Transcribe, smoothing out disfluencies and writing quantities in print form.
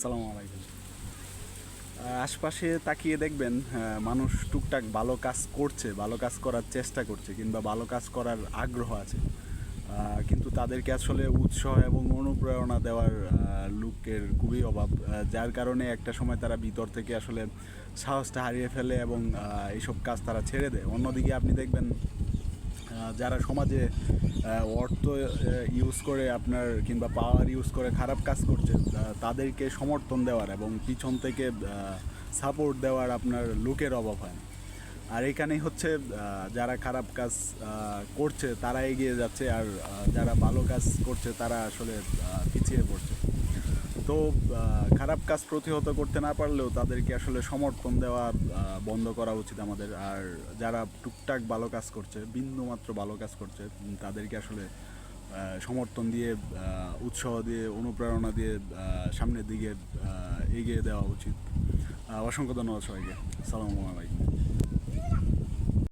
সালামু আলাইকুম। আশপাশে তাকিয়ে দেখবেন মানুষ টুকটাক ভালো কাজ করছে, ভালো কাজ করার চেষ্টা করছে কিংবা ভালো কাজ করার আগ্রহ আছে। কিন্তু তাদেরকে আসলে উৎসাহ এবং অনুপ্রেরণা দেওয়ার লোকের খুবই অভাব, যার কারণে একটা সময় তারা ভিতর থেকে আসলে সাহসটা হারিয়ে ফেলে এবং এইসব কাজ তারা ছেড়ে দেয়। অন্যদিকে আপনি দেখবেন যারা সমাজে অর্থ ইউজ করে আপনার কিংবা পাওয়ার ইউজ করে খারাপ কাজ করছে, তাদেরকে সমর্থন দেওয়ার এবং পিছন থেকে সাপোর্ট দেওয়ার আপনার লোকের অভাব হয় না। আর এখানেই হচ্ছে যারা খারাপ কাজ করছে তারা এগিয়ে যাচ্ছে, আর যারা ভালো কাজ করছে তারা আসলে পিছিয়ে পড়ছে। তো খারাপ কাজ প্রতিহত করতে না পারলেও তাদেরকে আসলে সমর্থন দেওয়া বন্ধ করা উচিত আমাদের। আর যারা টুকটাক ভালো কাজ করছে, বিন্দুমাত্র ভালো কাজ করছে, তাদেরকে আসলে সমর্থন দিয়ে, উৎসাহ দিয়ে, অনুপ্রেরণা দিয়ে সামনের দিকে এগিয়ে দেওয়া উচিত। অসংখ্য ধন্যবাদ সবাইকে। আসসালামু আলাইকুম।